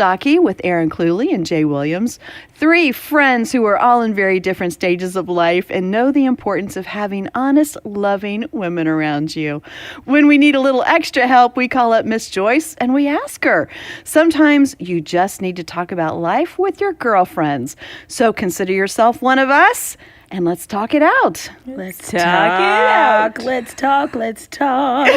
Stocky with Aaron Cluley and Jay Williams. 3 friends who are all in very different stages of life and know the importance of having honest, loving women around you. When we need a little extra help, we call up Miss Joyce and we ask her. Sometimes you just need to talk about life with your girlfriends. So consider yourself one of us. And let's talk it out. Let's talk it out. Let's talk.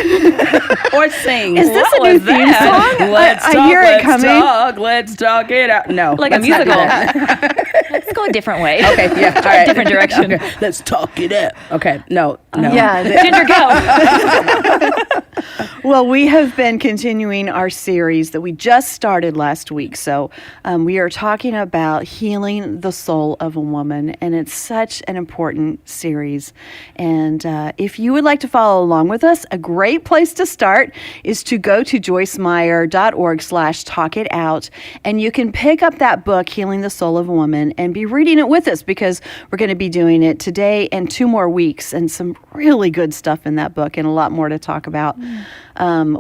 Or sing. Is this a new theme song? Let's talk, I hear it coming. Let's talk it out. No. Like a musical. Let's go a different way. Okay, yeah. All right. Different direction. Okay. Let's talk it out. Okay, no. Yeah. Ginger, go. Well, we have been continuing our series that we just started last week. So we are talking about healing the soul of a woman, and it's such an important series. And if you would like to follow along with us, a great place to start is to go to joycemeyer.org/talkitout, and you can pick up that book, Healing the Soul of a Woman, and be reading it with us because we're going to be doing it today and 2 more weeks, and some really good stuff in that book and a lot more to talk about.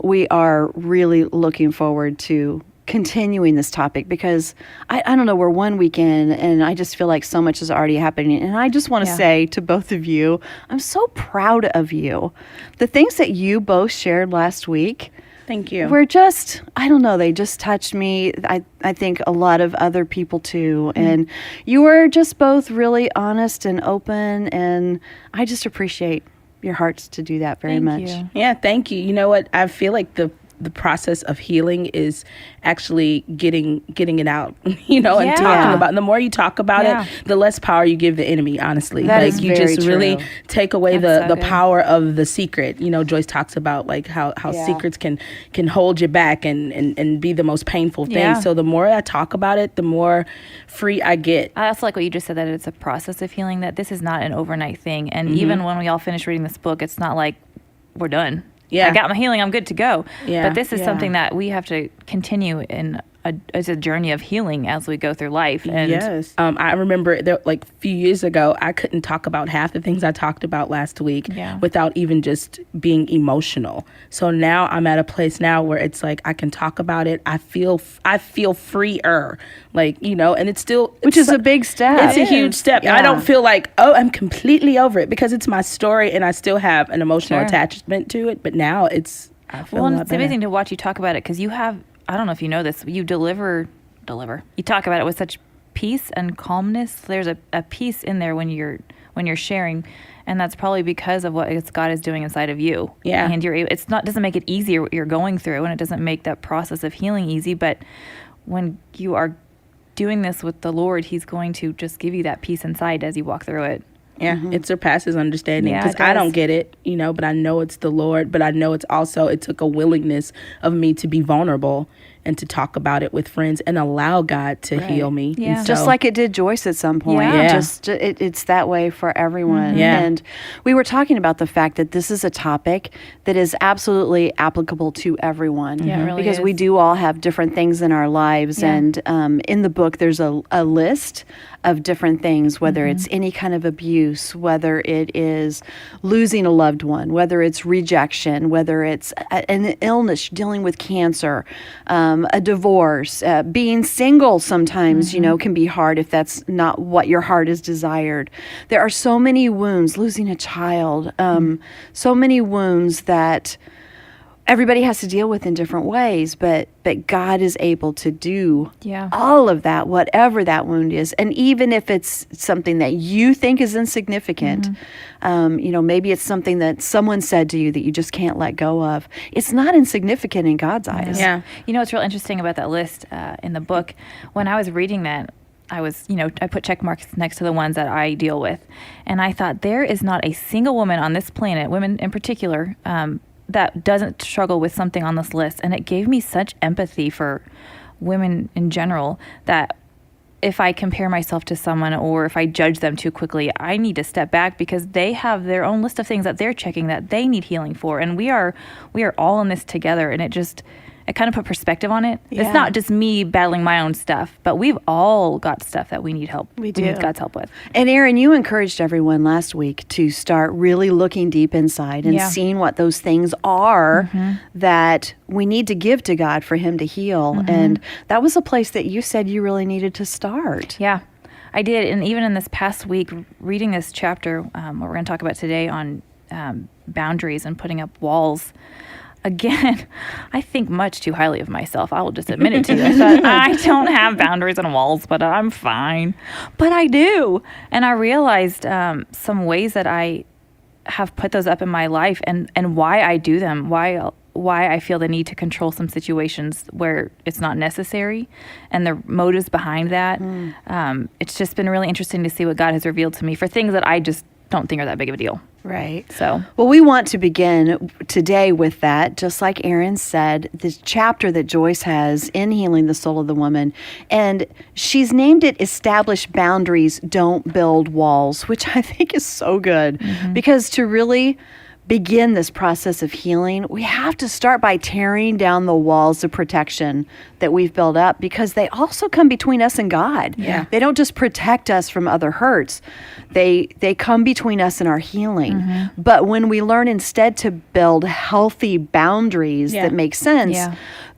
We are really looking forward to continuing this topic because I don't know, we're 1 week in and I just feel like so much is already happening. And I just want to say to both of you, I'm so proud of you. The things that you both shared last week, thank you. We're just, I don't know, they just touched me. I think a lot of other people too. Mm-hmm. And you were just both really honest and open, and I just appreciate your hearts to do that very much. You. Yeah, thank you. You know what? I feel like the process of healing is actually getting it out, and talking about it. The more you talk about it, the less power you give the enemy, honestly. That is you very just true. really take away the power of the secret. Joyce talks about like how secrets can hold you back and be the most painful thing. Yeah. So the more I talk about it, the more free I get. I also like what you just said, that it's a process of healing, that this is not an overnight thing. And even when we all finish reading this book, it's not like we're done. Yeah. I got my healing, I'm good to go. Yeah. But this is something that we have to continue in as a journey of healing as we go through life. And yes. I remember like a few years ago, I couldn't talk about half the things I talked about last week without even just being emotional. So now I'm at a place now where it's like I can talk about it. I feel freer, and it's still... Which is a big step. It's a huge step. Yeah. I don't feel like, I'm completely over it because it's my story and I still have an emotional attachment to it. But now I feel a lot better. It's amazing to watch you talk about it because you have... I don't know if you know this, you deliver. You talk about it with such peace and calmness. There's a peace in there when you're sharing, and that's probably because of what God is doing inside of you. Yeah. And doesn't make it easier what you're going through, and it doesn't make that process of healing easy. But when you are doing this with the Lord, He's going to just give you that peace inside as you walk through it. Yeah, it surpasses understanding because I don't get it, but I know it's the Lord, but I know it took a willingness of me to be vulnerable and to talk about it with friends and allow God to heal me. Yeah. So, just like it did Joyce at some point. Yeah. It's that way for everyone. Mm-hmm. Yeah. And we were talking about the fact that this is a topic that is absolutely applicable to everyone. Yeah, it really because is. we do all have different things in our lives. Yeah. And in the book, there's a list of different things, whether it's any kind of abuse, whether it is losing a loved one, whether it's rejection, whether it's an illness, dealing with cancer, a divorce, being single sometimes, can be hard if that's not what your heart has desired. There are so many wounds, losing a child, so many wounds that everybody has to deal with in different ways, but God is able to do all of that, whatever that wound is. And even if it's something that you think is insignificant, maybe it's something that someone said to you that you just can't let go of. It's not insignificant in God's eyes. Yeah. What's real interesting about that list in the book, when I was reading that, I put check marks next to the ones that I deal with. And I thought, there is not a single woman on this planet, women in particular, that doesn't struggle with something on this list. And it gave me such empathy for women in general that if I compare myself to someone or if I judge them too quickly, I need to step back because they have their own list of things that they're checking that they need healing for. And we are all in this together. And it kind of put perspective on it. Yeah. It's not just me battling my own stuff, but we've all got stuff that we need help. We do. need God's help with. And Erin, you encouraged everyone last week to start really looking deep inside and Yeah. seeing what those things are that we need to give to God for Him to heal. And that was a place that you said you really needed to start. Yeah, I did. And even in this past week, reading this chapter, what we're going to talk about today on boundaries and putting up walls, again, I think much too highly of myself. I will just admit it to you. I thought, I don't have boundaries and walls, but I'm fine. But I do. And I realized some ways that I have put those up in my life and why I do them, why I feel the need to control some situations where it's not necessary, and the motives behind that. It's just been really interesting to see what God has revealed to me for things that I just don't think are that big of a deal. Right. So, well, we want to begin today with that, just like Erin said, this chapter that Joyce has in Healing the Soul of the Woman. And she's named it Establish Boundaries, Don't Build Walls, which I think is so good. Because to really begin this process of healing, we have to start by tearing down the walls of protection that we've built up, because they also come between us and God. Yeah. They don't just protect us from other hurts. They come between us and our healing. But when we learn instead to build healthy boundaries that make sense,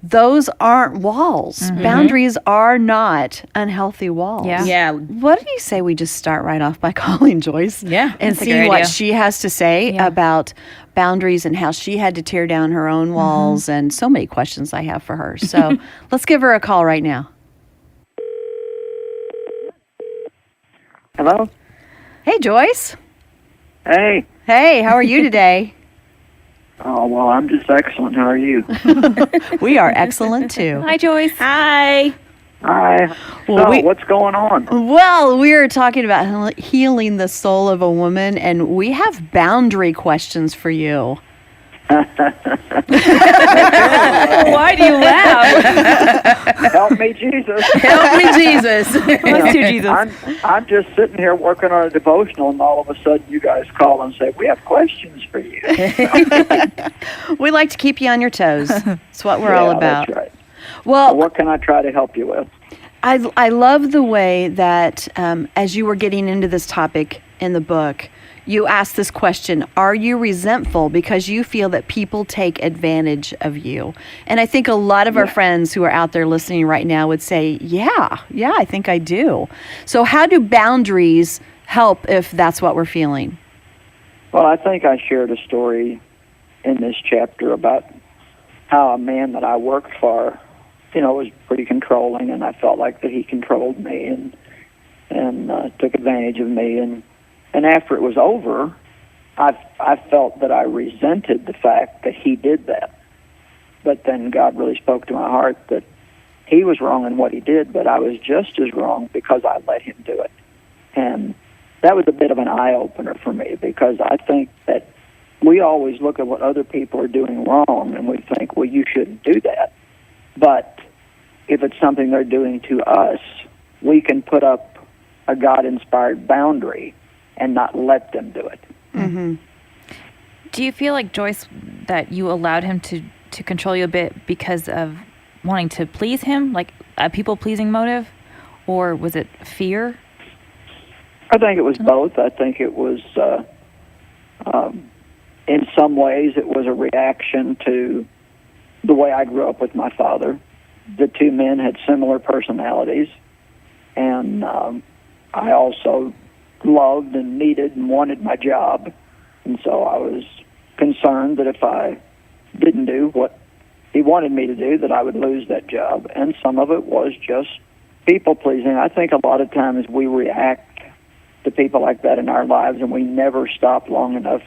those aren't walls. Boundaries are not unhealthy walls. Yeah. Yeah. What do you say we just start right off by calling Joyce? Yeah, And that's a seeing great what idea. she has to say about boundaries and how she had to tear down her own walls, and so many questions I have for her. So let's give her a call right now. Hello? Hey, Joyce. Hey. Hey, how are you today? Oh, well, I'm just excellent. How are you? We are excellent too. hi, Joyce. Hi. Hi. Well, So, what's going on? Well, we are talking about healing the soul of a woman, and we have boundary questions for you. Why do you laugh? Help me, Jesus. Help me, Jesus. Let's do Jesus. I'm just sitting here working on a devotional, and all of a sudden you guys call and say, we have questions for you. We like to keep you on your toes. That's what we're all about. That's right. Well, So what can I try to help you with? I love the way that as you were getting into this topic in the book, you asked this question: are you resentful because you feel that people take advantage of you? And I think a lot of our friends who are out there listening right now would say, yeah, I think I do. So how do boundaries help if that's what we're feeling? Well, I think I shared a story in this chapter about how a man that I worked for, was pretty controlling, and I felt like that he controlled me and took advantage of me. And after it was over, I felt that I resented the fact that he did that. But then God really spoke to my heart that he was wrong in what he did, but I was just as wrong because I let him do it. And that was a bit of an eye-opener for me, because I think that we always look at what other people are doing wrong, and we think, well, you shouldn't do that. But if it's something they're doing to us, we can put up a God-inspired boundary and not let them do it. Mm-hmm. Do you feel like, Joyce, that you allowed him to control you a bit because of wanting to please him, like a people-pleasing motive, or was it fear? I think it was both. I think it was, in some ways, it was a reaction to the way I grew up with my father. The two men had similar personalities, and I also loved and needed and wanted my job, and so I was concerned that if I didn't do what he wanted me to do, that I would lose that job. And some of it was just people-pleasing. I think a lot of times we react to people like that in our lives, and we never stop long enough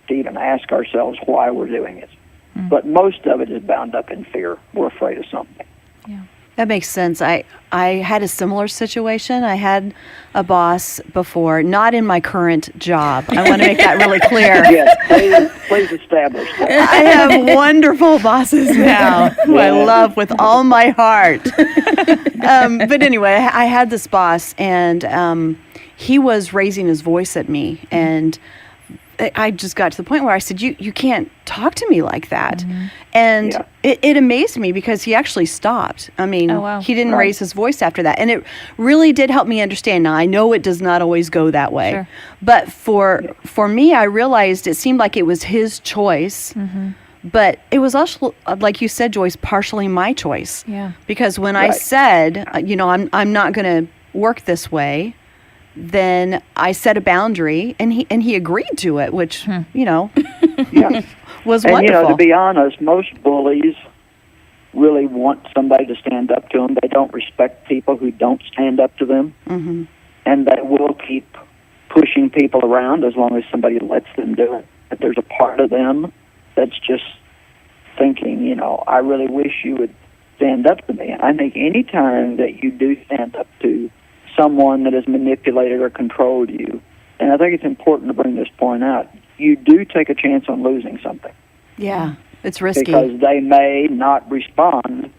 to even ask ourselves why we're doing it. But most of it is bound up in fear. We're afraid of something. Yeah. That makes sense. I had a similar situation. I had a boss before, not in my current job. I want to make that really clear. Yes, please establish that. I have wonderful bosses now who I love with all my heart. But anyway, I had this boss, and he was raising his voice at me. And I just got to the point where I said, you can't talk to me like that. And it amazed me because he actually stopped. I mean, he didn't raise his voice after that. And it really did help me understand. Now, I know it does not always go that way. Sure. But for me, I realized it seemed like it was his choice. But it was also, like you said, Joyce, partially my choice. Yeah. Because when I said, I'm not going to work this way, then I set a boundary, and he agreed to it, which was and, wonderful. To be honest, most bullies really want somebody to stand up to them. They don't respect people who don't stand up to them, and they will keep pushing people around as long as somebody lets them do it. But there's a part of them that's just thinking, I really wish you would stand up to me. And I think any time that you do stand up to someone that has manipulated or controlled you, and I think it's important to bring this point out, you do take a chance on losing something. Yeah, it's risky. Because they may not respond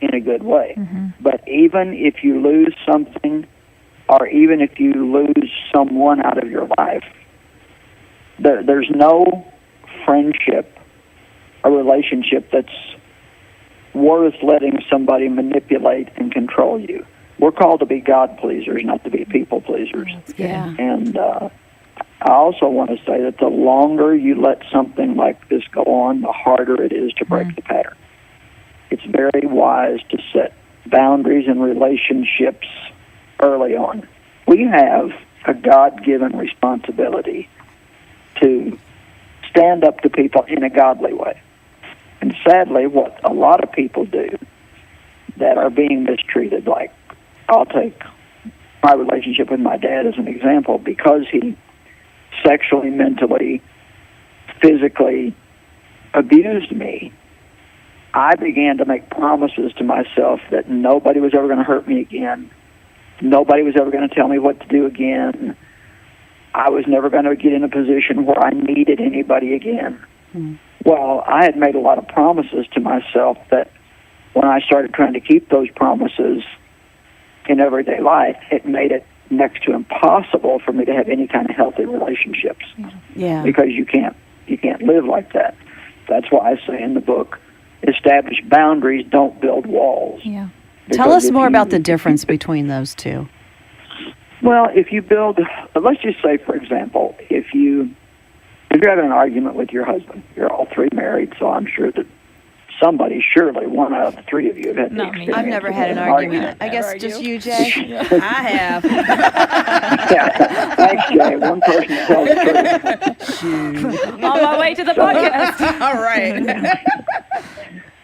in a good way. But even if you lose something, or even if you lose someone out of your life, there's no friendship or relationship that's worth letting somebody manipulate and control you. We're called to be God pleasers, not to be people pleasers. Yeah. And I also want to say that the longer you let something like this go on, the harder it is to break the pattern. It's very wise to set boundaries in relationships early on. We have a God-given responsibility to stand up to people in a godly way. And sadly, what a lot of people do that are being mistreated, like I'll take my relationship with my dad as an example, because he sexually, mentally, physically abused me. I began to make promises to myself that nobody was ever going to hurt me again. Nobody was ever going to tell me what to do again. I was never going to get in a position where I needed anybody again. Well, I had made a lot of promises to myself that when I started trying to keep those promises in everyday life, it made it next to impossible for me to have any kind of healthy relationships. Yeah. Because you can't live like that. That's why I say in the book, establish boundaries, don't build walls. Yeah. Tell us more about the difference between those two. Well, if you build, let's just say, for example, if you're having an argument with your husband, you're all three married, so I'm sure that surely one out of the three of you have had the experience. I've never had an argument. I guess just you, Jay. I have. Yeah. Thanks, Jay. One person tells the truth. On my way to the podcast. All right.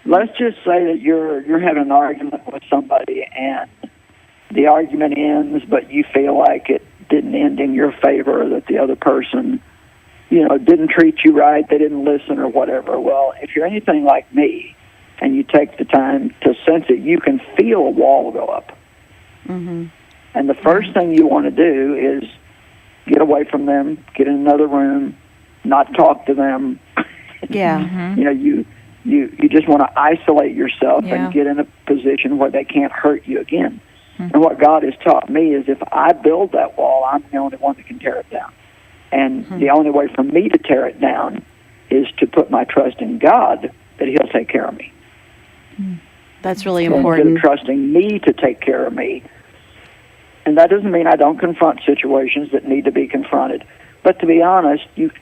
Let's just say that you're having an argument with somebody, and the argument ends, but you feel like it didn't end in your favor, that the other person, didn't treat you right, they didn't listen or whatever. Well, if you're anything like me and you take the time to sense it, you can feel a wall go up. And the first thing you want to do is get away from them, get in another room, not talk to them. Yeah. You just want to isolate yourself and get in a position where they can't hurt you again. And what God has taught me is if I build that wall, I'm the only one that can tear it down. And the only way for me to tear it down is to put my trust in God that He'll take care of me. That's really So important. instead of trusting me to take care of me. And that doesn't mean I don't confront situations that need to be confronted. But to be honest, you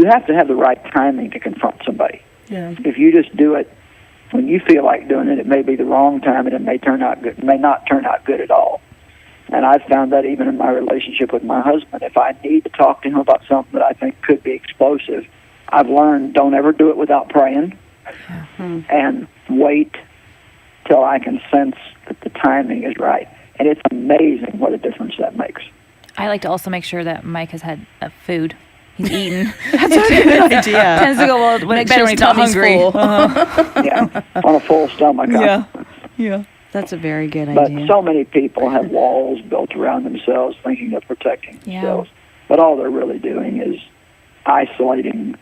have to have the right timing to confront somebody. Yeah. If you just do it when you feel like doing it, it may be the wrong time, and it may not turn out good at all. And I've found that even in my relationship with my husband, if I need to talk to him about something that I think could be explosive, I've learned don't ever do it without praying, and wait till I can sense that the timing is right. And it's amazing what a difference that makes. I like to also make sure that Mike has had food. He's eaten. That's a good idea. Tends to go well when he's not hungry. Yeah, on a full stomach. Yeah. That's a very good But idea. so many people have walls built around themselves thinking of protecting themselves. But all they're really doing is isolating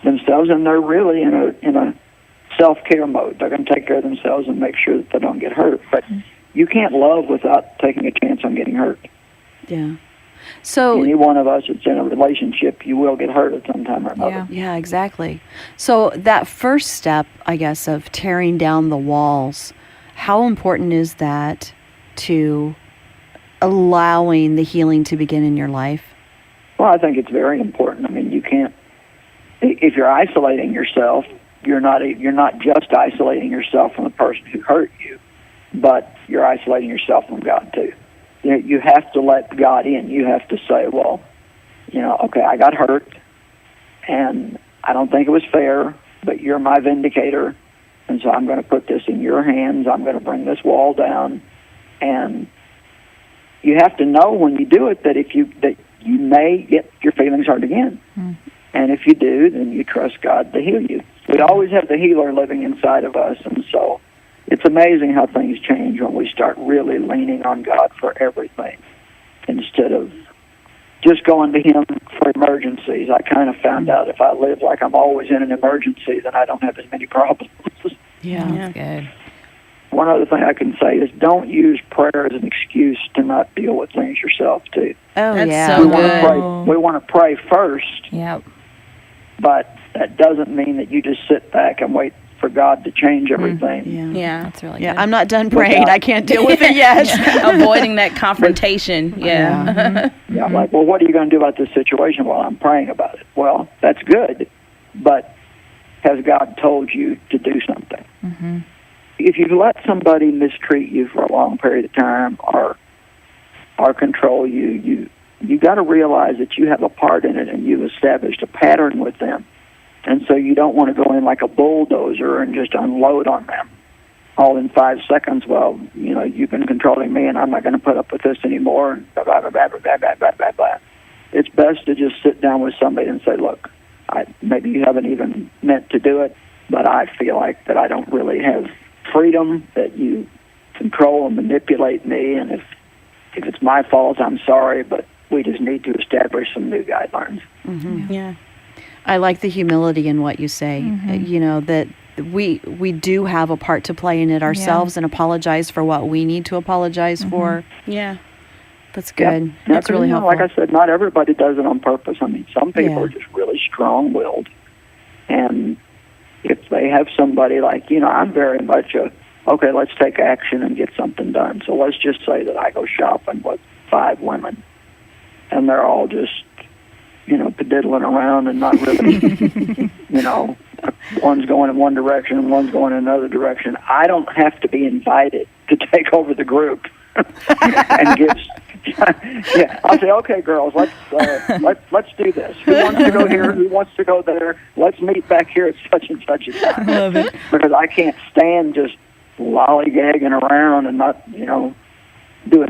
themselves, and they're really in a self-care mode. They're going to take care of themselves and make sure that they don't get hurt. But you can't love without taking a chance on getting hurt. Yeah. So any one of us that's in a relationship, you will get hurt at some time or another. yeah, exactly. So that first step, I guess, of tearing down the walls, how important is that to allowing the healing to begin in your life? Well, I think it's very important. I mean, you can't, if you're isolating yourself, you're not just isolating yourself from the person who hurt you, but you're isolating yourself from God too. You have to let God in. You have to say, well, okay, I got hurt, and I don't think it was fair, but you're my vindicator, and so I'm going to put this in your hands. I'm going to bring this wall down, and you have to know when you do it that you may get your feelings hurt again. And if you do, then you trust God to heal you. We always have the healer living inside of us, and so it's amazing how things change when we start really leaning on God for everything instead of just going to Him for emergencies. I kind of found out if I live like I'm always in an emergency, then I don't have as many problems. Yeah. That's good. One other thing I can say is don't use prayer as an excuse to not deal with things yourself, too. Oh, That's yeah. so We good. want to pray first, Yep. but that doesn't mean that you just sit back and wait for God to change everything. Yeah. That's really Yeah, good. I'm not done praying. I can't deal with it yet. Avoiding that confrontation. Yeah. Yeah, I'm like, well, what are you going to do about this situation? Well, I'm praying about it. Well, that's good, but has God told you to do something? If you let somebody mistreat you for a long period of time or control you got to realize that you have a part in it and you've established a pattern with them. And so you don't want to go in like a bulldozer and just unload on them all in 5 seconds. Well, you've been controlling me and I'm not going to put up with this anymore. And blah, blah, blah, blah, blah, blah, blah, blah, blah. It's best to just sit down with somebody and say, look, maybe you haven't even meant to do it, but I feel like that I don't really have freedom, that you control and manipulate me. And if it's my fault, I'm sorry, but we just need to establish some new guidelines. Yeah. I like the humility in what you say, that we do have a part to play in it ourselves and apologize for what we need to apologize for. Yeah. That's good. Yep. That's really helpful. Like I said, not everybody does it on purpose. I mean, some people Yeah. are just really strong-willed. And if they have somebody like, I'm very much okay, let's take action and get something done. So let's just say that I go shopping with 5 women, and they're all just, pediddling around and not really, one's going in one direction and one's going in another direction. I don't have to be invited to take over the group and give. Yeah, I'll say, okay, girls, let's do this. Who wants to go here? Who wants to go there? Let's meet back here at such and such a time. Love it. Because I can't stand just lollygagging around and not, doing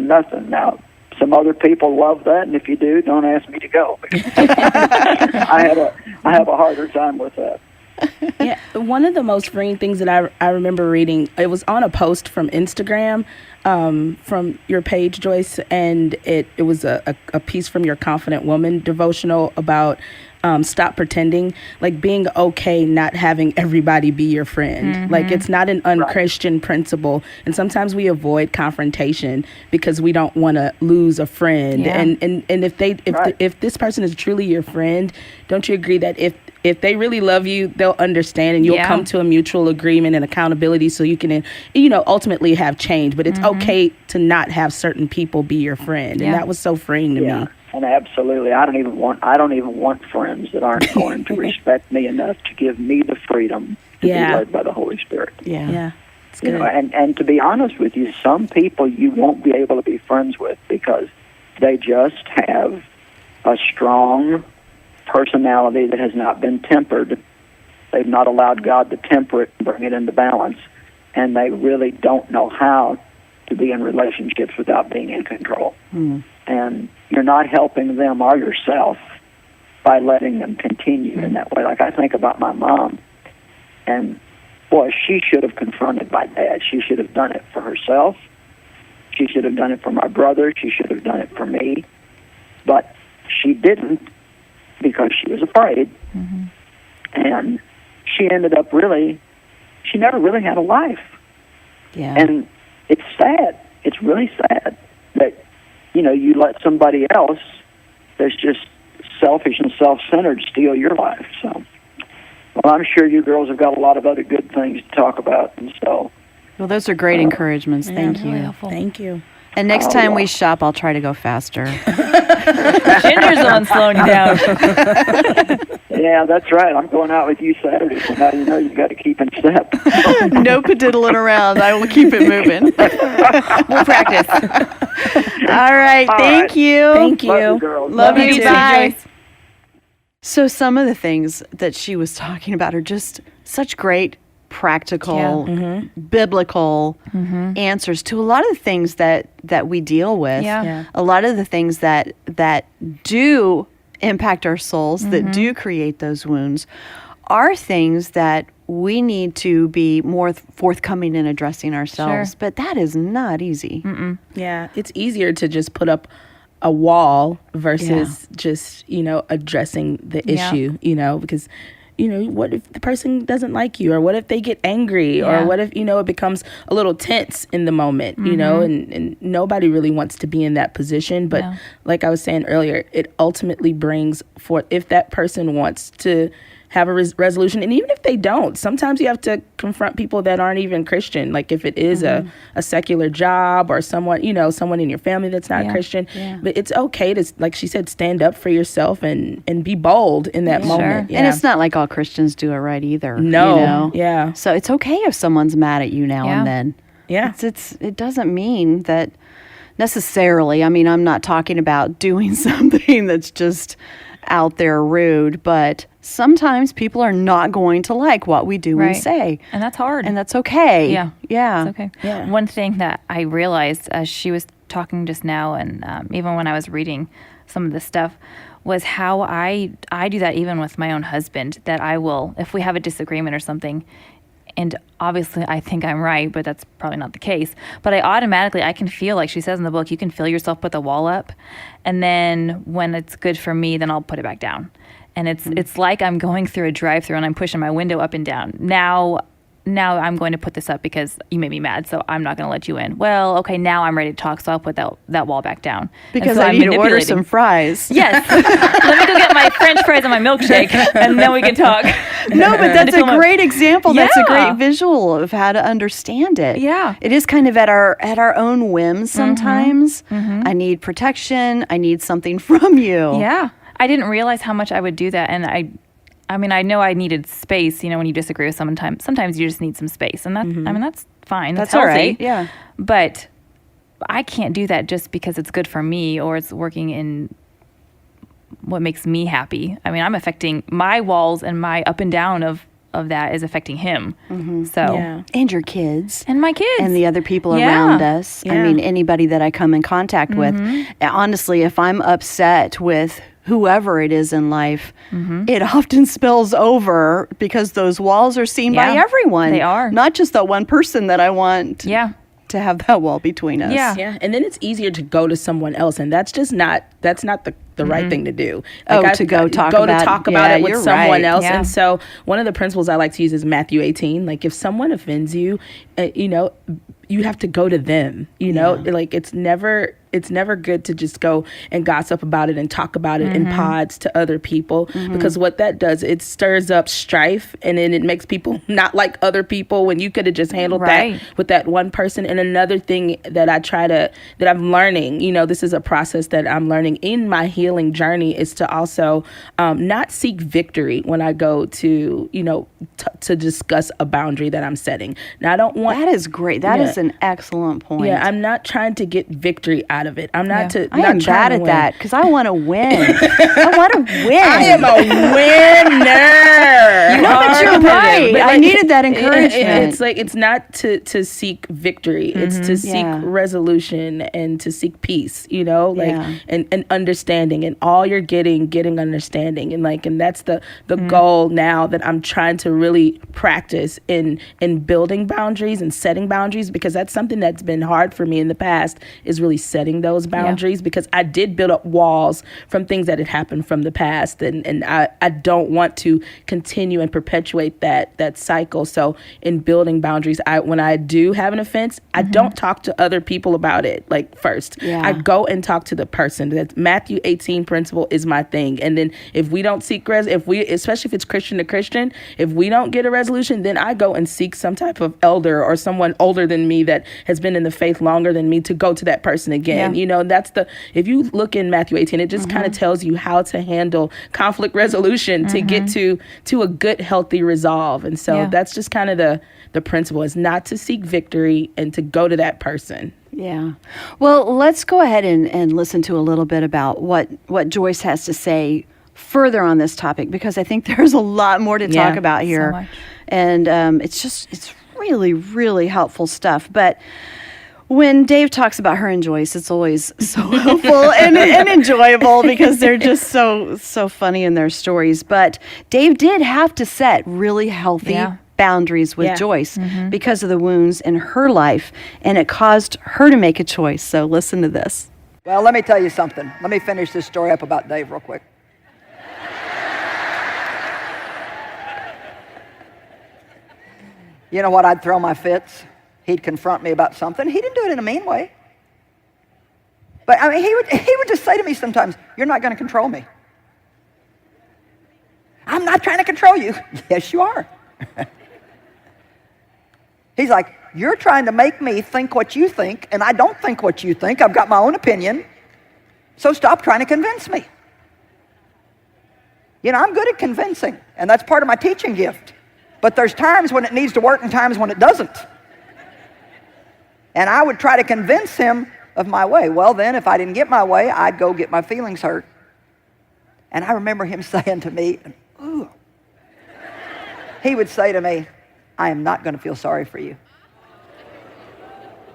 nothing. Now, some other people love that, and if you do, don't ask me to go. I have a harder time with that. Yeah, one of the most freeing things that I remember reading, it was on a post from Instagram, from your page, Joyce, and it was a piece from your Confident Woman devotional about stop pretending, like being okay not having everybody be your friend. Like it's not an unchristian principle, and sometimes we avoid confrontation because we don't want to lose a friend. Yeah. And if this person is truly your friend, don't you agree that if they really love you, they'll understand and you'll come to a mutual agreement and accountability so you can, ultimately have change. But it's okay to not have certain people be your friend. And that was so freeing to me. And absolutely, I don't even want friends that aren't going to respect me enough to give me the freedom to be led by the Holy Spirit. Yeah. It's good. And to be honest with you, some people you won't be able to be friends with because they just have a strong personality that has not been tempered. They've not allowed God to temper it and bring it into balance, and they really don't know how to be in relationships without being in control. And you're not helping them or yourself by letting them continue in that way. Like I think about my mom, and boy, she should have confronted my dad. She should have done it for herself. She should have done it for my brother. She should have done it for me. But she didn't because she was afraid. And she ended up she never really had a life. Yeah. And it's sad. It's really sad that, you let somebody else that's just selfish and self-centered steal your life. So, well, I'm sure you girls have got a lot of other good things to talk about, and so. Well, those are great encouragements. Thank you. Really helpful. Thank you. And next time we shop, I'll try to go faster. Ginger's the one slowing you down. Yeah, that's right. I'm going out with you Saturday, so now you know you've got to keep in step. No padiddling around. I will keep it moving. We'll practice. All right. Thank you. Thank you. Love you, girls. Love you. too, Bye. Joyce. So some of the things that she was talking about are just such great practical, biblical answers to a lot of the things that we deal with. Yeah. A lot of the things that do impact our souls, that do create those wounds, are things that we need to be more forthcoming in addressing ourselves. Sure. But that is not easy. Yeah, it's easier to just put up a wall versus just, addressing the Yeah. issue, because, what if the person doesn't like you, or what if they get angry, or what if, it becomes a little tense in the moment, and nobody really wants to be in that position. But No. like I was saying earlier, it ultimately brings forth, if that person wants to have a resolution, and even if they don't, sometimes you have to confront people that aren't even Christian. Like if it is a secular job, or someone, someone in your family that's not Christian. Yeah. But it's okay to, like she said, stand up for yourself and be bold in that moment. And it's not like all Christians do it right either. No. Yeah. So it's okay if someone's mad at you now and then. Yeah. It doesn't mean that necessarily. I mean, I'm not talking about doing something that's just out there rude, but sometimes people are not going to like what we do and say. And that's hard. And that's okay. Yeah. Yeah. It's okay. Yeah. One thing that I realized as she was talking just now, and even when I was reading some of this stuff, was how I do that even with my own husband, that I will, if we have a disagreement or something, and obviously I think I'm right, but that's probably not the case, but I can feel, like she says in the book, you can feel yourself put the wall up, and then when it's good for me, then I'll put it back down. And it's like I'm going through a drive-through and I'm pushing my window up and down. Now I'm going to put this up because you made me mad, so I'm not going to let you in. Well, okay, now I'm ready to talk, so I'll put that wall back down. Because so I I'm need to order manipulating. some fries. Yes. Let me go get my French fries and my milkshake, and then we can talk. No, but that's a great example. That's a Yeah. great visual of how to understand it. Yeah. It is kind of at our own whims sometimes. I need protection. I need something from you. Yeah. I didn't realize how much I would do that, and I mean, I know I needed space, when you disagree with someone, sometimes you just need some space, and that's fine. That's all healthy. right. Yeah. But I can't do that just because it's good for me or it's working in what makes me happy. I mean, I'm affecting my walls, and my up and down of that is affecting him. So And your kids. and my kids And the other people Yeah. around us. I Yeah. mean, anybody that I come in contact with. Honestly, if I'm upset with whoever it is in life, it often spills over because those walls are seen by Yeah, everyone. they are. Not just that one person that I want to have that wall between us. Yeah. Yeah, and then it's easier to go to someone else, and that's not the right thing to do. To go talk about it with you're someone right. else. Yeah. And so one of the principles I like to use is Matthew 18. Like if someone offends you, you have to go to them. Like it's never good to just go and gossip about it and talk about it in pods to other people, because what that does, it stirs up strife, and then it makes people not like other people when you could have just handled Right. that with that one person. And another thing that that I'm learning, this is a process that I'm learning in my healing journey, is to also not seek victory when I go to, to discuss a boundary that I'm setting. Now, I don't want... That is great. That is an excellent point. Yeah, I'm not trying to get victory out of it. I'm not Yeah. to. I am not trying bad to at win. that because I want to win. I want to win. I am a winner. No, but you're right. I needed that encouragement. It's like it's not to seek victory. It's to seek Yeah. resolution and to seek peace. Yeah. and understanding, and all you're getting understanding, and that's the goal now that I'm trying to really practice in building boundaries and setting boundaries, because because that's something that's been hard for me in the past, is really setting those boundaries, because I did build up walls from things that had happened from the past, and I don't want to continue and perpetuate that cycle. So in building boundaries, when I do have an offense, I don't talk to other people about it like first. I go and talk to the person. That Matthew 18 principle is my thing. And then if we don't seek especially if it's Christian to Christian, if we don't get a resolution, then I go and seek some type of elder or someone older than me that has been in the faith longer than me to go to that person again. You know, if you look in Matthew 18, it just kind of tells you how to handle conflict resolution to get to a good, healthy resolve. And so that's just kind of the principle, is not to seek victory and to go to that person. Yeah. Well, let's go ahead and listen to a little bit about what Joyce has to say further on this topic, because I think there's a lot more to talk about here. So much. And it's really, really helpful stuff. But when Dave talks about her and Joyce, it's always so helpful and enjoyable, because they're just so funny in their stories. But Dave did have to set really healthy boundaries with Joyce because of the wounds in her life, and it caused her to make a choice. So listen to this. Well, let me tell you something. Let me finish this story up about Dave real quick. You know what? I'd throw my fits. He'd confront me about something. He didn't do it in a mean way. But I mean, he would just say to me sometimes, "You're not going to control me." "I'm not trying to control you." "Yes, you are." He's like, "You're trying to make me think what you think, and I don't think what you think. I've got my own opinion. So stop trying to convince me." You know, I'm good at convincing, and that's part of my teaching gift. But there's times when it needs to work and times when it doesn't. And I would try to convince him of my way. Well, then, if I didn't get my way, I'd go get my feelings hurt. And I remember him saying to me, "Ooh." He would say to me, "I am not going to feel sorry for you."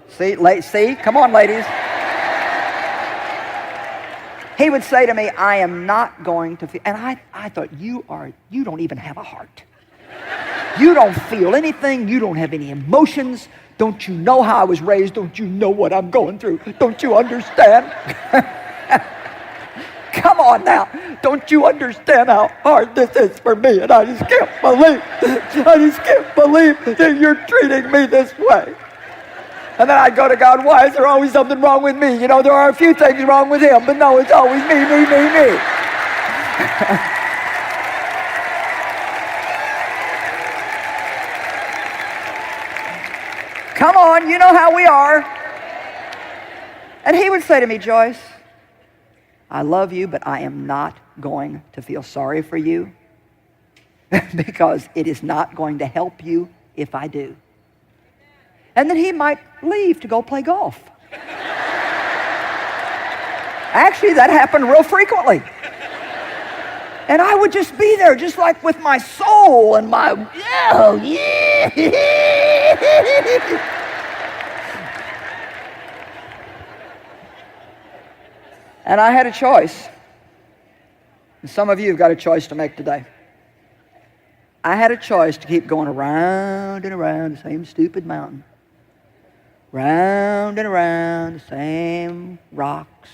See? Come on, ladies. He would say to me, "I am not going to feel," and I thought, you don't even have a heart. You don't feel anything. You don't have any emotions. Don't you know how I was raised? Don't you know what I'm going through? Don't you understand? Come on now. Don't you understand how hard this is for me? And I just can't believe that you're treating me this way. And then I'd go to God, "Why is there always something wrong with me? You know, there are a few things wrong with him, but no, it's always me." Come on, you know how we are. And he would say to me, "Joyce, I love you, but I am not going to feel sorry for you because it is not going to help you if I do." And then he might leave to go play golf. Actually, that happened real frequently. And I would just be there, just like with my soul and my, oh, yeah. And I had a choice. And some of you have got a choice to make today. I had a choice to keep going around and around the same stupid mountain. Round and around the same rocks.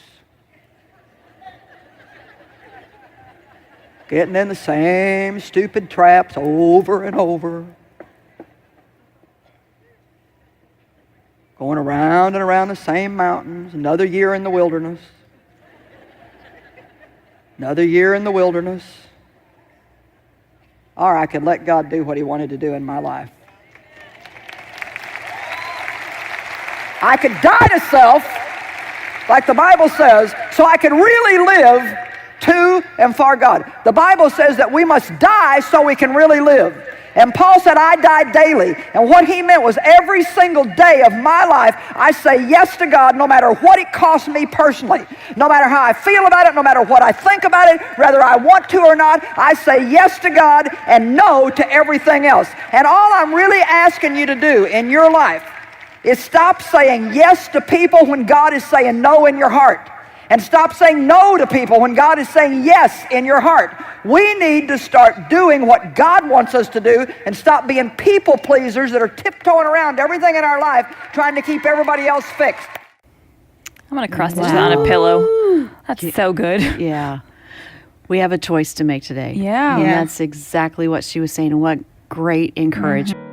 Getting in the same stupid traps over and over. Going around and around the same mountains. Another year in the wilderness. Another year in the wilderness. Or I could let God do what he wanted to do in my life. I could die to self, like the Bible says, so I could really live to and for God. The Bible says that we must die so we can really live. And Paul said, "I die daily." And what he meant was every single day of my life, I say yes to God no matter what it costs me personally. No matter how I feel about it, no matter what I think about it, whether I want to or not, I say yes to God and no to everything else. And all I'm really asking you to do in your life is stop saying yes to people when God is saying no in your heart. and stop saying no to people when God is saying yes in your heart. We need to start doing what God wants us to do and stop being people pleasers that are tiptoeing around everything in our life trying to keep everybody else fixed. I'm going to cross stitch that on a pillow. That's so good. Yeah. We have a choice to make today. Yeah. And Yeah. that's exactly what she was saying, and what great encouragement.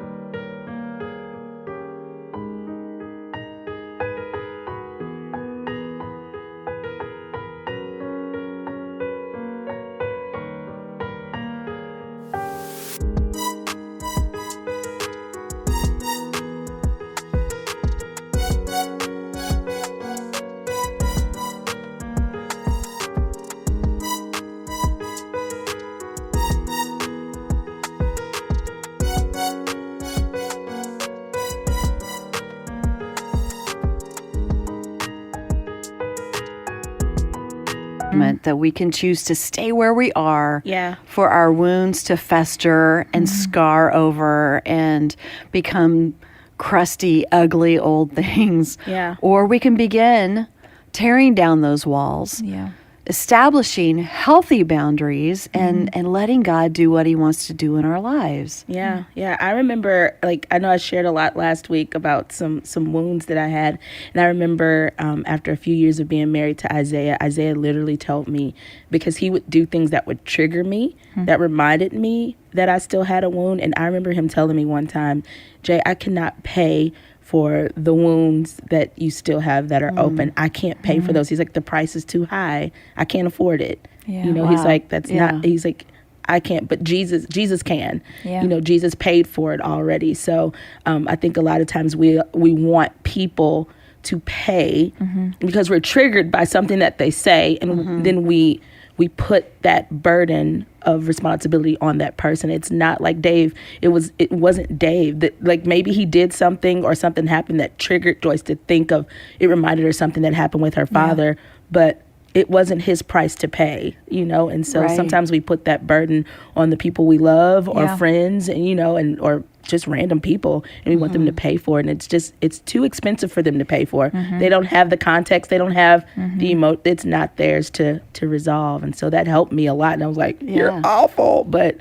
That we can choose to stay where we are Yeah. for our wounds to fester and scar over and become crusty, ugly old things. Yeah. Or we can begin tearing down those walls, Yeah. establishing healthy boundaries, and letting God do what he wants to do in our lives. Yeah, yeah. I remember, I know I shared a lot last week about some wounds that I had. And I remember after a few years of being married to Isaiah literally told me, because he would do things that would trigger me, that reminded me that I still had a wound. And I remember him telling me one time, Jay, I cannot pay for the wounds that you still have that are open. I can't pay for those. He's like, the price is too high. I can't afford it. Yeah. You know, he's Wow. like, that's Yeah. not, he's like, I can't, but Jesus can. Yeah. You know, Jesus paid for it already. So I think a lot of times we want people to pay because we're triggered by something that they say, and then we put that burden of responsibility on that person. It's not like Dave. It wasn't Dave. That, like, maybe he did something or something happened that triggered Joyce to think of. It reminded her something that happened with her father, but it wasn't his price to pay, you know. And so Right. sometimes we put that burden on the people we love or Yeah. friends, and or just random people, and we want them to pay for it. And it's too expensive for them to pay for. They don't have the context. They don't have the it's not theirs to resolve. And so that helped me a lot. And I was like, you're Yeah. awful. But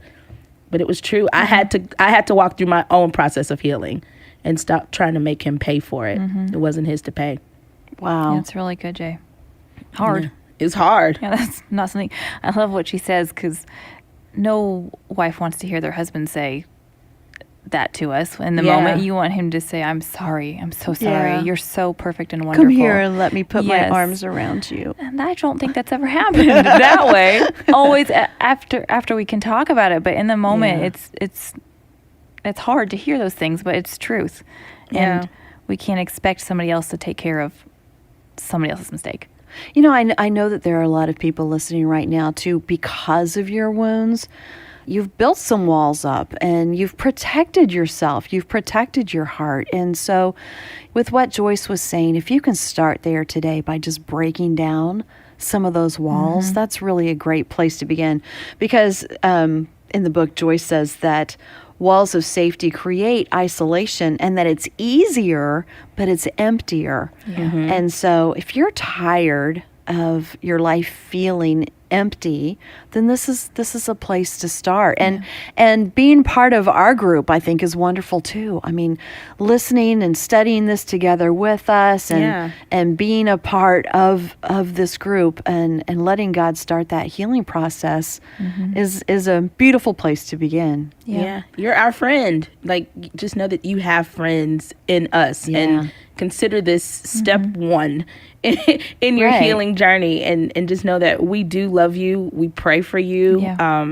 it was true. I had to walk through my own process of healing and stop trying to make him pay for it. It wasn't his to pay. Wow. That's really good, Jay. Hard. Yeah. It's hard. Yeah, that's not something. I love what she says, because no wife wants to hear their husband say that to us in the Yeah. moment. You want him to say, I'm sorry. I'm so sorry. Yeah. You're so perfect and wonderful. Come here and let me put Yes. my arms around you. And I don't think that's ever happened that way. Always after we can talk about it, but in the moment, Yeah. it's hard to hear those things, but it's truth. Yeah. And we can't expect somebody else to take care of somebody else's mistake. You know, I know that there are a lot of people listening right now, too, because of your wounds. You've built some walls up and you've protected yourself. You've protected your heart. And so with what Joyce was saying, if you can start there today by just breaking down some of those walls, that's really a great place to begin. Because in the book, Joyce says that walls of safety create isolation, and that it's easier, but it's emptier. And so if you're tired of your life feeling empty, then this is a place to start. And being part of our group, I think, is wonderful too. I mean, listening and studying this together with us, and being a part of this group, and letting God start that healing process is a beautiful place to begin. Yeah. You're our friend. Like, just know that you have friends in us. Yeah. And consider this step one in your Right. healing journey, and just know that we do love you. We pray for you. Yeah.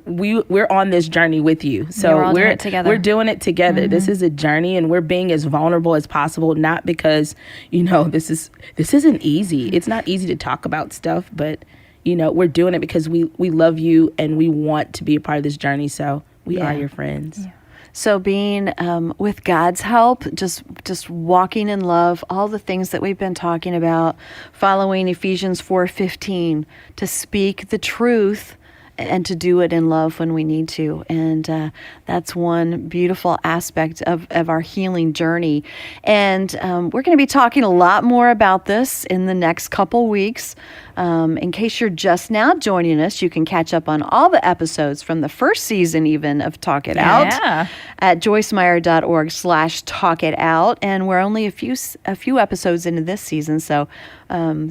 We're on this journey with you. So we're all doing it together. We're doing it together. This is a journey, and we're being as vulnerable as possible, not because, this isn't easy. It's not easy to talk about stuff, but we're doing it because we love you and we want to be a part of this journey. So we are your friends. Yeah. So being with God's help, just walking in love, all the things that we've been talking about, following Ephesians 4:15, to speak the truth and to do it in love when we need to. And that's one beautiful aspect of our healing journey. And we're going to be talking a lot more about this in the next couple weeks. In case you're just now joining us, you can catch up on all the episodes from the first season even of Talk It Out at joycemeyer.org/talkitout. And we're only a few episodes into this season, so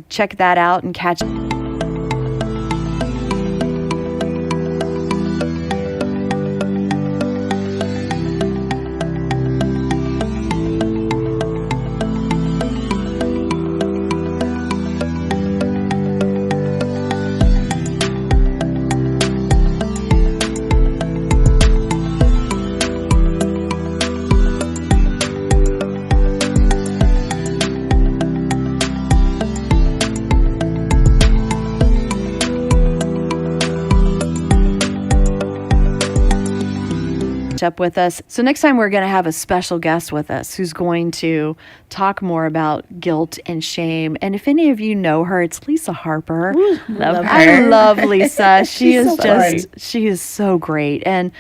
check that out and catch up with us. So next time we're going to have a special guest with us who's going to talk more about guilt and shame. And if any of you know her, it's Lisa Harper. Love her. I love Lisa. She is so great. she is so great. And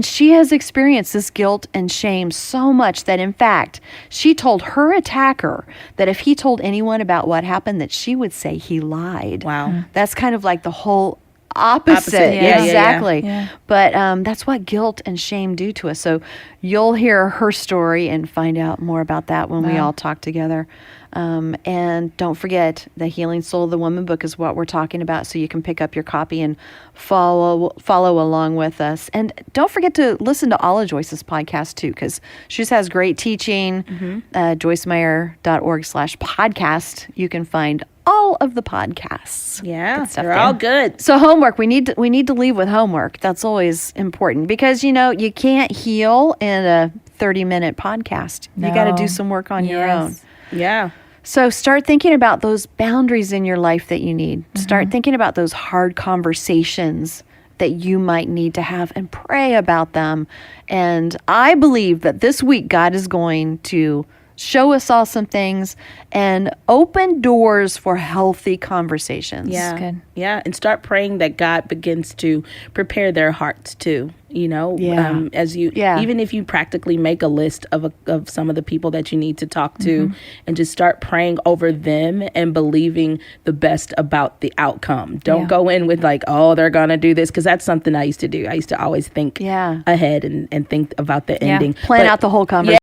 she has experienced this guilt and shame so much that in fact, she told her attacker that if he told anyone about what happened, that she would say he lied. Wow. That's kind of like the whole opposite. Yeah, exactly. Yeah. But that's what guilt and shame do to us. So you'll hear her story and find out more about that when we all talk together. And don't forget, the Healing Soul of the Woman book is what we're talking about, so you can pick up your copy and follow along with us. And don't forget to listen to all of Joyce's podcasts too, because she just has great teaching. joycemeyer.org/podcast. You can find all of the podcasts. Yeah, Good stuff they're there. all good. So homework, we need to leave with homework. That's always important because you can't heal in a 30-minute podcast. You got to do some work on your own. Yeah. So start thinking about those boundaries in your life that you need. Start thinking about those hard conversations that you might need to have and pray about them. And I believe that this week God is going to show us all some things and open doors for healthy conversations. Yeah. Good. Yeah. And start praying that God begins to prepare their hearts too. As you, even if you practically make a list of some of the people that you need to talk to and just start praying over them and believing the best about the outcome. Don't go in with like, oh, they're going to do this. Cause that's something I used to do. I used to always think ahead and think about the ending. Plan out the whole conversation.